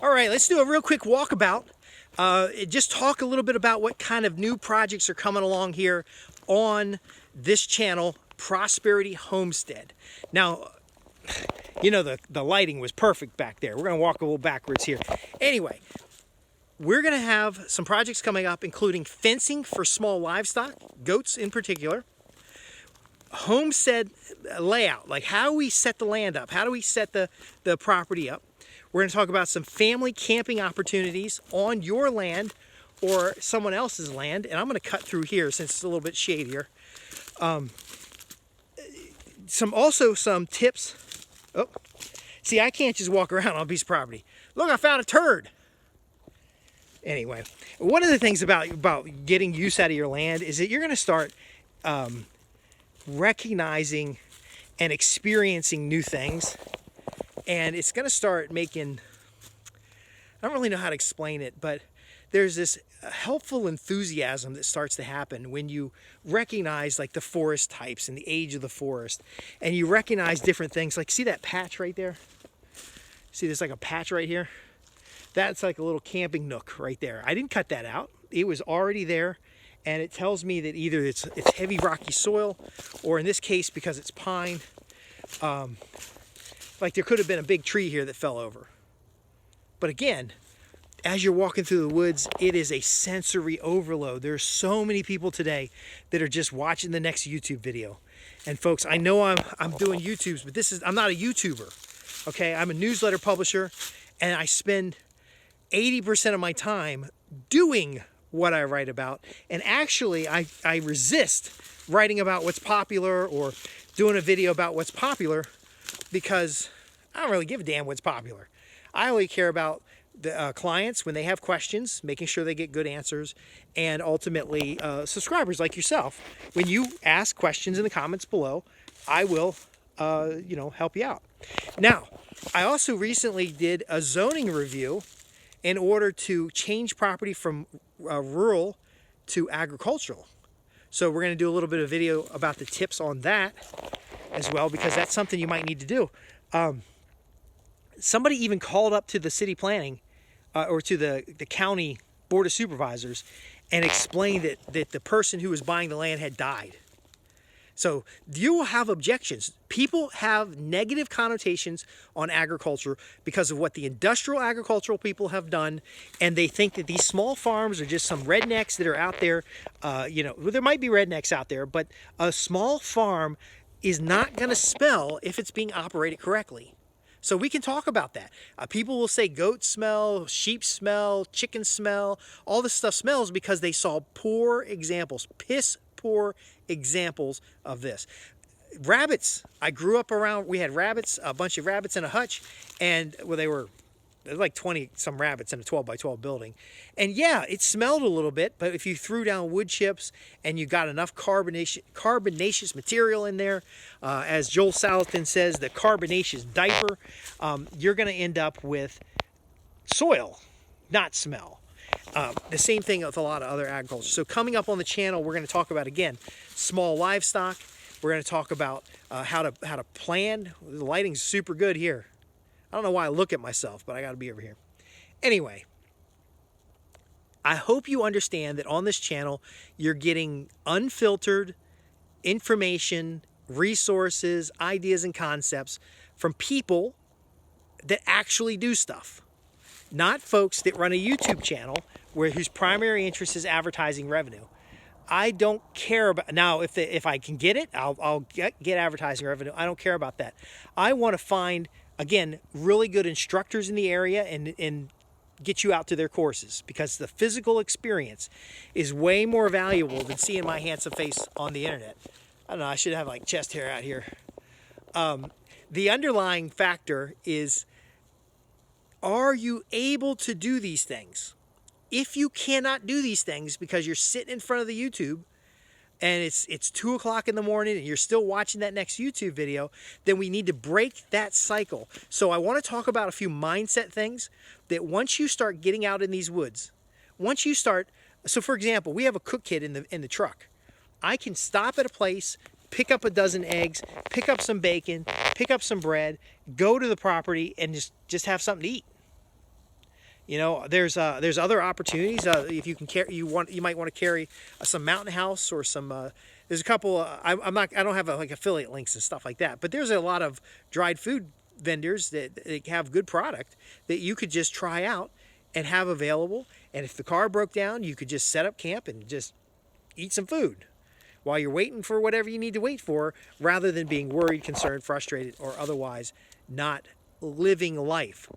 All right, let's do a real quick walkabout. Just talk a little bit about what kind of new projects are coming along here on this channel, Prosperity Homestead. Now, you know, the lighting was perfect back there. We're going to walk a little backwards here. Anyway, we're going to have some projects coming up, including fencing for small livestock, goats in particular, homestead layout, like how we set the land up, how do we set the property up. We're going to talk about some family camping opportunities on your land or someone else's land. And I'm going to cut through here since it's a little bit shadier. Some tips. Oh, see, I can't just walk around on a piece of property. Look, I found a turd. Anyway, one of the things about getting use out of your land is that you're going to start recognizing and experiencing new things. And it's going to start making, I don't really know how to explain it, but there's this helpful enthusiasm that starts to happen when you recognize like the forest types and the age of the forest. And you recognize different things. Like, see that patch right there? See, there's like a patch right here? That's like a little camping nook right there. I didn't cut that out. It was already there. And it tells me that either it's heavy rocky soil, or in this case, because it's pine, like there could have been a big tree here that fell over. But again, as you're walking through the woods, it is a sensory overload. There's so many people today that are just watching the next YouTube video. And folks, I know I'm doing YouTubes, but I'm not a YouTuber. Okay, I'm a newsletter publisher, and I spend 80% of my time doing what I write about. And actually, I resist writing about what's popular or doing a video about what's popular, because I don't really give a damn what's popular. I only care about the clients when they have questions, making sure they get good answers, and ultimately subscribers like yourself. When you ask questions in the comments below, I will, help you out. Now, I also recently did a zoning review in order to change property from rural to agricultural. So we're going to do a little bit of video about the tips on that as well, because that's something you might need to do. Somebody even called up to the city planning or to the county board of supervisors and explained that the person who was buying the land had died. So you will have objections. People have negative connotations on agriculture because of what the industrial agricultural people have done, and they think that these small farms are just some rednecks that are out there. There might be rednecks out there, but a small farm is not going to smell if it's being operated correctly. So we can talk about that. People will say goat smell, sheep smell, chicken smell. All this stuff smells because they saw poor examples, piss poor examples of this. Rabbits. I grew up around, we had rabbits, a bunch of rabbits in a hutch, and there was like 20 some rabbits in a 12 by 12 building. And yeah, it smelled a little bit, but if you threw down wood chips and you got enough carbonaceous material in there, as Joel Salatin says, the carbonaceous diaper, you're going to end up with soil, not smell. The same thing with a lot of other agriculture. So coming up on the channel, we're going to talk about, again, small livestock. We're going to talk about how to plan. The lighting's super good here. I don't know why I look at myself, but I got to be over here. Anyway, I hope you understand that on this channel, you're getting unfiltered information, resources, ideas, and concepts from people that actually do stuff. Not folks that run a YouTube channel whose primary interest is advertising revenue. I don't care about, now if I can get it, I'll get advertising revenue. I don't care about that. I want to find, again, really good instructors in the area and get you out to their courses, because the physical experience is way more valuable than seeing my handsome face on the internet. I don't know, I should have like chest hair out here. The underlying factor is, are you able to do these things? If you cannot do these things because you're sitting in front of the YouTube and it's 2 o'clock in the morning and you're still watching that next YouTube video, then we need to break that cycle. So I want to talk about a few mindset things that once you start getting out in these woods, so for example, we have a cook kit in the truck. I can stop at a place, pick up a dozen eggs, pick up some bacon, pick up some bread, go to the property and just have something to eat. You know, there's other opportunities. If you can carry, you might want to carry some Mountain House or some. There's a couple. I don't have like affiliate links and stuff like that. But there's a lot of dried food vendors that have good product that you could just try out and have available. And if the car broke down, you could just set up camp and just eat some food while you're waiting for whatever you need to wait for, rather than being worried, concerned, frustrated, or otherwise not living life.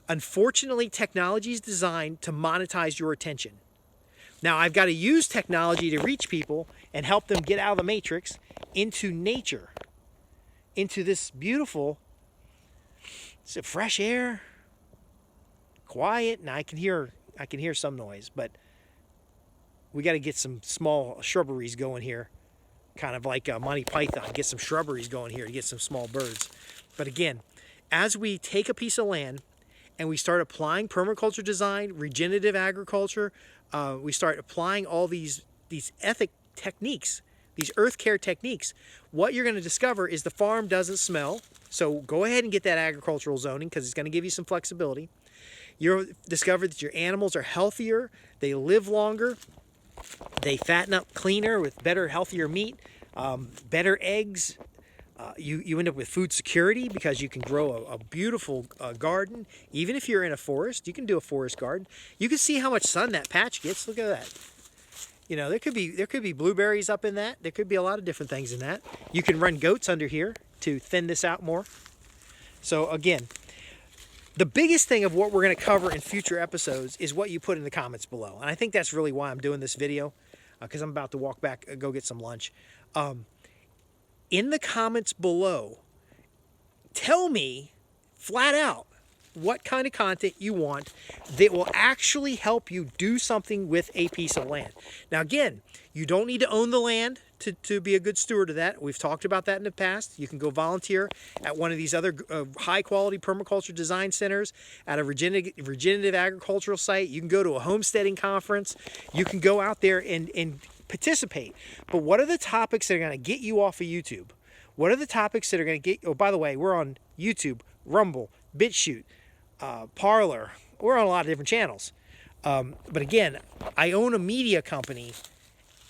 Unfortunately, technology is designed to monetize your attention. Now, I've got to use technology to reach people and help them get out of the matrix into nature, into this beautiful, fresh air, quiet. Now I can hear some noise, but we got to get some small shrubberies going here, kind of like Monty Python. Get some shrubberies going here to get some small birds. But again, as we take a piece of land and we start applying permaculture design, regenerative agriculture, we start applying all these ethic techniques, these earth care techniques, what you're going to discover is the farm doesn't smell. So go ahead and get that agricultural zoning, because it's going to give you some flexibility. You'll discover that your animals are healthier, they live longer, they fatten up cleaner with better, healthier meat, better eggs. You end up with food security, because you can grow a beautiful garden. Even if you're in a forest, you can do a forest garden. You can see how much sun that patch gets. Look at that. You know, there could be blueberries up in that. There could be a lot of different things in that. You can run goats under here to thin this out more. So again, the biggest thing of what we're going to cover in future episodes is what you put in the comments below. And I think that's really why I'm doing this video, because I'm about to walk back, go get some lunch. In the comments below, tell me flat out what kind of content you want that will actually help you do something with a piece of land. Now again, you don't need to own the land to be a good steward of that. We've talked about that in the past. You can go volunteer at one of these other high quality permaculture design centers, at a regenerative agricultural site. You can go to a homesteading conference. You can go out there and participate. But what are the topics that are going to get you off of YouTube? What are the topics that are going to get... Oh, by the way, we're on YouTube, Rumble, BitChute, Parler. We're on a lot of different channels. But again, I own a media company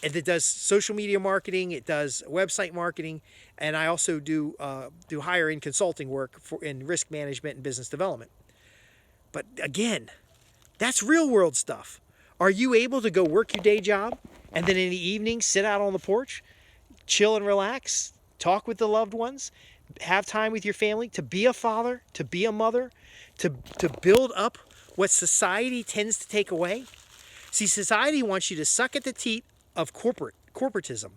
that does social media marketing. It does website marketing. And I also do higher end consulting work in risk management and business development. But again, that's real world stuff. Are you able to go work your day job and then in the evening sit out on the porch, chill and relax, talk with the loved ones, have time with your family, to be a father, to be a mother, to build up what society tends to take away? See, society wants you to suck at the teat of corporatism.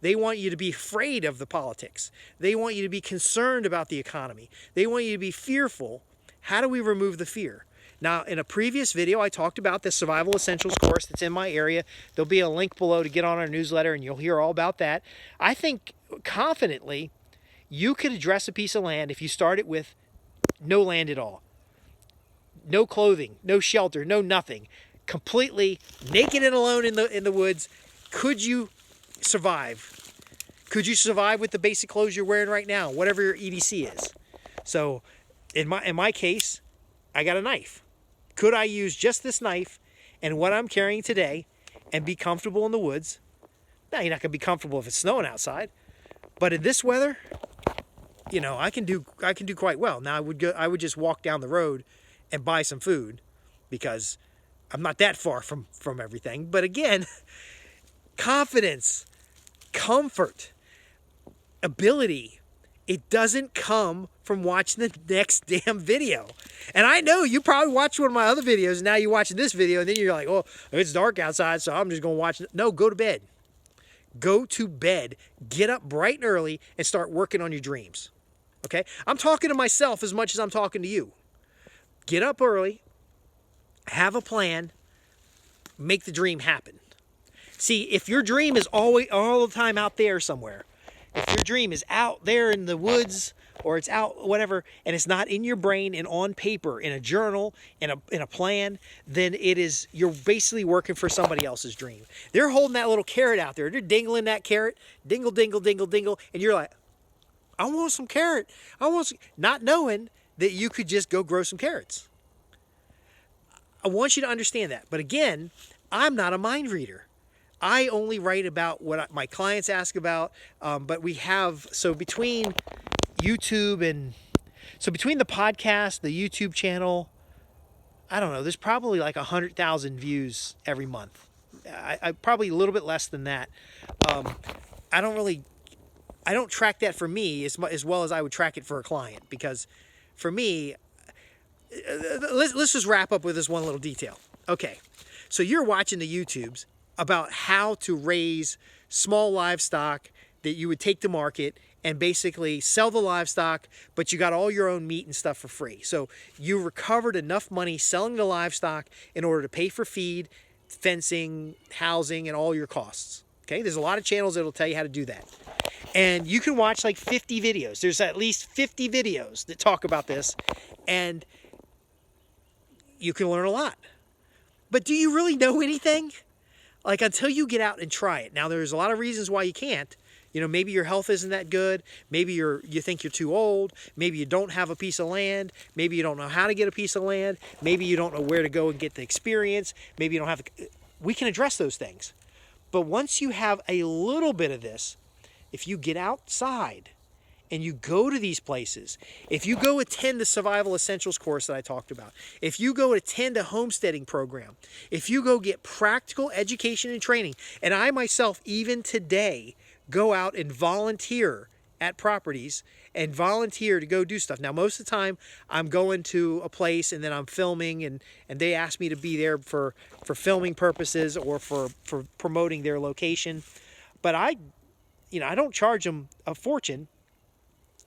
They want you to be afraid of the politics. They want you to be concerned about the economy. They want you to be fearful. How do we remove the fear? Now, in a previous video, I talked about the Survival Essentials course that's in my area. There'll be a link below to get on our newsletter, and you'll hear all about that. I think confidently you could address a piece of land if you start it with no land at all. No clothing, no shelter, no nothing. Completely naked and alone in the woods. Could you survive? Could you survive with the basic clothes you're wearing right now, whatever your EDC is? So in my case, I got a knife. Could I use just this knife and what I'm carrying today and be comfortable in the woods? Now, you're not going to be comfortable if it's snowing outside, but in this weather, you know, I can do quite well. Now, I would just walk down the road and buy some food, because I'm not that far from everything. But again, confidence, comfort, ability, it doesn't come from watching the next damn video. And I know you probably watched one of my other videos, and now you're watching this video, and then you're like, oh, it's dark outside, so I'm just going to watch it. No, go to bed. Go to bed. Get up bright and early and start working on your dreams. Okay? I'm talking to myself as much as I'm talking to you. Get up early, have a plan, make the dream happen. See, if your dream is all the time out there somewhere, if your dream is out there in the woods, or it's out whatever, and it's not in your brain and on paper, in a journal, in a plan, then you're basically working for somebody else's dream. They're holding that little carrot out there. They're dingling that carrot, dingle, dingle, dingle, dingle, and you're like, I want some carrot. Not knowing that you could just go grow some carrots. I want you to understand that. But again, I'm not a mind reader. I only write about what my clients ask about. But we have, so between YouTube and, so between the podcast, the YouTube channel, I don't know, there's probably like 100,000 views every month. I probably a little bit less than that. I don't track that for me as well as I would track it for a client, because for me, let's just wrap up with this one little detail. Okay, so you're watching the YouTubes about how to raise small livestock that you would take to market and basically sell the livestock, but you got all your own meat and stuff for free. So you recovered enough money selling the livestock in order to pay for feed, fencing, housing, and all your costs. Okay, there's a lot of channels that'll tell you how to do that. And you can watch like 50 videos. There's at least 50 videos that talk about this, and you can learn a lot. But do you really know anything? Like, until you get out and try it. Now, there's a lot of reasons why you can't. You know, maybe your health isn't that good. Maybe you think you're too old. Maybe you don't have a piece of land. Maybe you don't know how to get a piece of land. Maybe you don't know where to go and get the experience. Maybe you don't have the... We can address those things. But once you have a little bit of this, if you get outside and you go to these places, if you go attend the Survival Essentials course that I talked about, if you go attend a homesteading program, if you go get practical education and training, and I myself, even today, go out and volunteer at properties and volunteer to go do stuff. Now, most of the time, I'm going to a place and then I'm filming, and they ask me to be there for filming purposes or for promoting their location. But I don't charge them a fortune,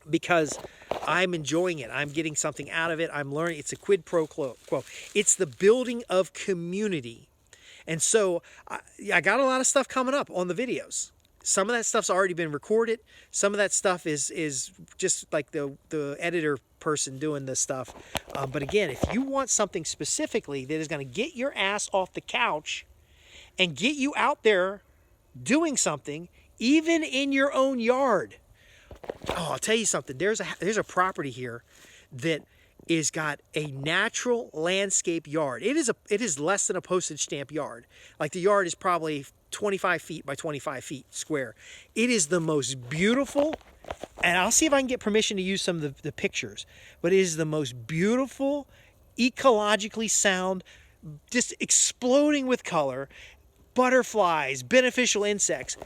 because I'm enjoying it. I'm getting something out of it. I'm learning. It's a quid pro quo. It's the building of community. And so I got a lot of stuff coming up on the videos. Some of that stuff's already been recorded. Some of that stuff is just like the editor person doing this stuff. But again, if you want something specifically that is going to get your ass off the couch and get you out there doing something, even in your own yard. Oh, I'll tell you something. There's a property here that is got a natural landscape yard. It is less than a postage stamp yard. Like, the yard is probably 25 feet by 25 feet square. It is the most beautiful, and I'll see if I can get permission to use some of the pictures, but it is the most beautiful, ecologically sound, just exploding with color, butterflies, beneficial insects.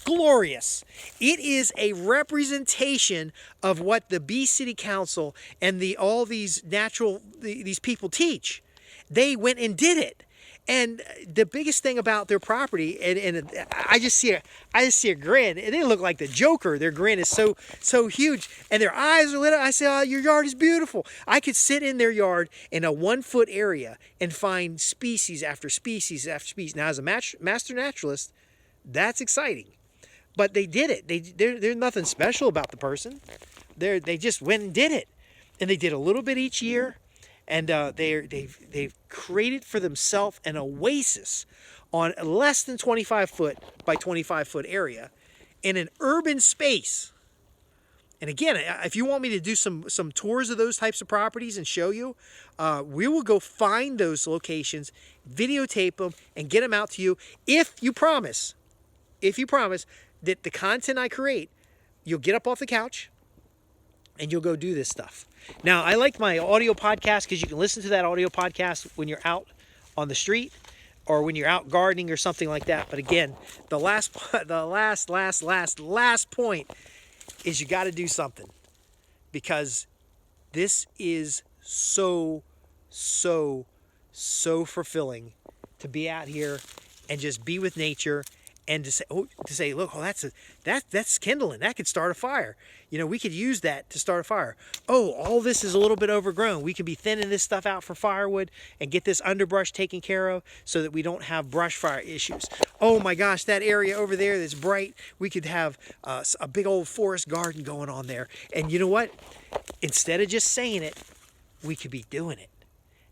Glorious. It is a representation of what the Bee City Council and all these these people teach. They went and did it. And the biggest thing about their property, and I just see a grin, and they look like the Joker. Their grin is so huge, and their eyes are lit up. I say, "Oh, your yard is beautiful." I could sit in their yard in a 1-foot area and find species after species after species. Now, as a master naturalist, that's exciting. But they did it. There's nothing special about the person. They just went and did it, and they did a little bit each year. And they've created for themselves an oasis on a less than 25 foot by 25 foot area in an urban space. And again, if you want me to do some tours of those types of properties and show you, we will go find those locations, videotape them, and get them out to you if you promise that the content I create, you'll get up off the couch and you'll go do this stuff. Now, I like my audio podcast because you can listen to that audio podcast when you're out on the street or when you're out gardening or something like that. But again, the last point is you got to do something, because this is so fulfilling to be out here and just be with nature. And to say, look, that's kindling. That could start a fire. You know, we could use that to start a fire. Oh, all this is a little bit overgrown. We can be thinning this stuff out for firewood and get this underbrush taken care of so that we don't have brush fire issues. Oh my gosh, that area over there that's bright, we could have a big old forest garden going on there. And you know what? Instead of just saying it, we could be doing it.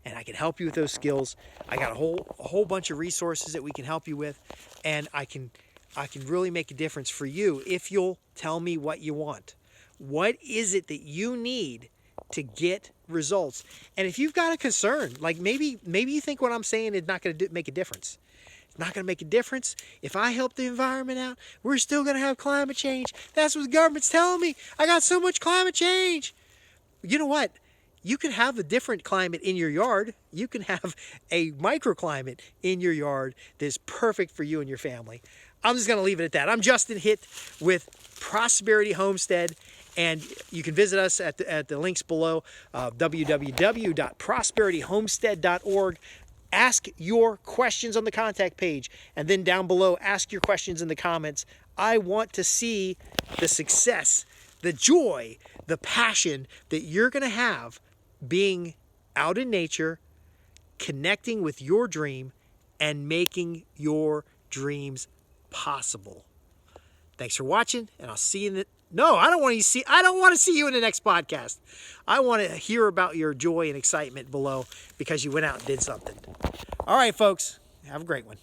And I can help you with those skills. I got a whole bunch of resources that we can help you with, and I can really make a difference for you if you'll tell me what you want. What is it that you need to get results. And if you've got a concern, like maybe you think what I'm saying is not going to make a difference. It's not going to make a difference. If I help the environment out, we're still going to have climate change. That's what the government's telling me. I got so much climate change. You know what? You can have a different climate in your yard. You can have a microclimate in your yard that's perfect for you and your family. I'm just going to leave it at that. I'm Justin Hitt with Prosperity Homestead, and you can visit us at the links below, www.prosperityhomestead.org. Ask your questions on the contact page, and then down below, ask your questions in the comments. I want to see the success, the joy, the passion that you're going to have being out in nature, connecting with your dream, and making your dreams possible. Thanks for watching, and I'll see you in the... No, I don't want to see you in the next podcast. I want to hear about your joy and excitement below because you went out and did something. All right, folks. Have a great one.